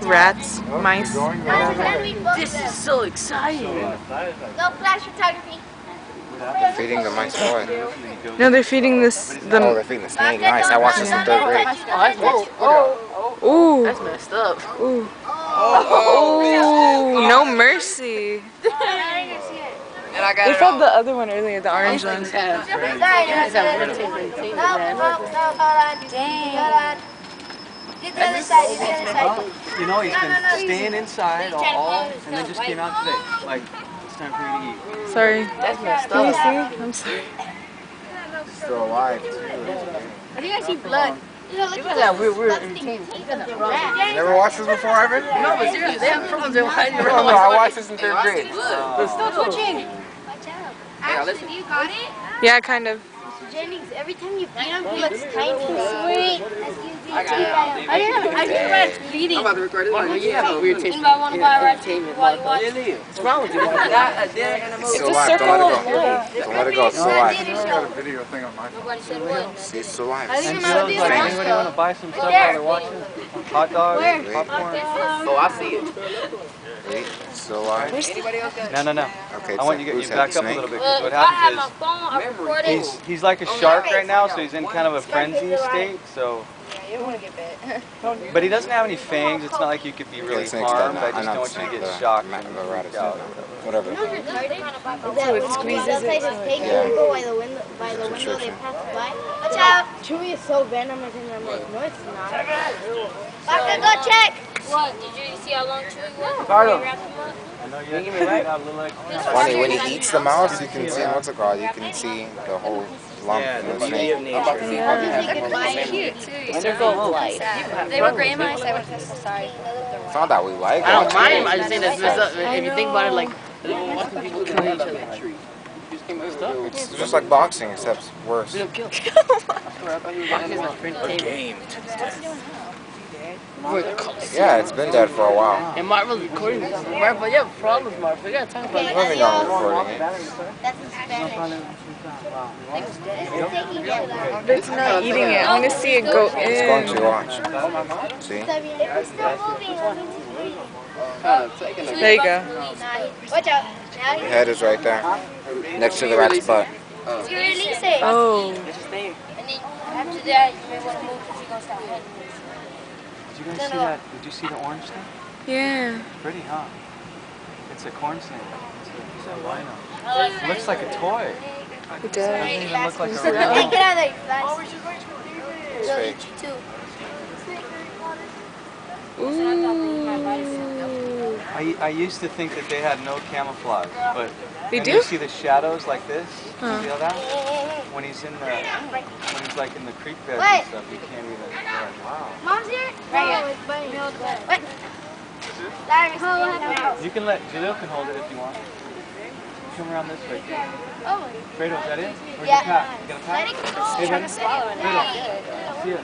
rats, mice. This is so exciting. No flash photography. They're feeding the mice what? No, they're feeding this. Oh, they're feeding the snake. Nice. I watched this in 3rd grade. Ooh. That's messed up. Ooh. Ooh. No mercy. They fed the other one earlier, the orange one. You guys have entertainment, man. Get the other side, get the other side. You know, he's been staying inside all and then just came out today. Like, it's time for you to eat. Sorry. That's messed Can you up. see? I'm sorry. Still alive too. I think I see blood. You guys have weird entertainment. You guys have problems. You never watched this before, Ivan? No, but seriously, they have problems. They're hiding No, around. no, I watched this in 3rd grade. But still twitching. Watch out. Actually, you got it? Yeah, kind of. Jennings, every time you feed him, he looks tiny. Sweet. I think Red's bleeding. I'm about to record it. You have a weird taste in entertainment. What's wrong with you? It's still alive. Don't let it go. Don't let it go. It's still alive. I got a video thing on my phone. See, it's still alive. And Jill's like, anybody want to buy some stuff while they're watching? Hot dogs, popcorn? Oh, I see it. Wait, it's still alive. No. Okay, I want you to who's get had back the up a snake? little bit. 'Cause what happens is he's like a shark right now, so he's in kind of a frenzy state. So, but he doesn't have any fangs. It's not like you could be really harmed. I just don't want you to get shocked. Whatever. So it squeezes it. By the window they pass by. Watch out! Chewy is so venomous and I'm like, no it's not. Baka, go check! What? Did you see how long Chewy was? Carlo. I know you give me right now, little It's funny, when he eats the mouse, you can see, what's it called? You can see the whole lump in the snake. Circle of life. They were gray mice, I was so sorry. It's not that we like I don't it. mind him. I just think that's messed up. If you think about it, like, watching people kill each other. It's just like boxing, except worse. We don't kill. Yeah, it's been dead for a while. And Marvel's recording this. Marvel, you have problems, Marvel. You gotta talk about it. Moving on recording it. That's in Spanish. But it's not eating it. I want to see it go in. It's going to watch. See? If it's still moving, that means it's moving. There you go. Watch out. Now The head is right there, next to the rat's butt. you release it. Oh. And then after that, you may want to move because you're going to start heading. Did you guys see that? Did you see the orange thing? Yeah. Pretty, huh? It's a corn snake. It's a rhino. It looks like a toy. It Doesn't does. even look like a Hey, real. get out of there, you flies. It's They'll fake. eat you too. Ooh. I used to think that they had no camouflage, but They when do? you see the shadows like this, Huh. feel that? When he's like in the creek beds Wait. and stuff, you can't even. You're like, wow. Mom's here? Right here. What? Sorry, You can let Jalil can hold it if you want. Come around this way. Oh. Fredo, is that it? Where's Yeah. your pack? You got a pack? Let it go. Hey, buddy. Fredo. See ya.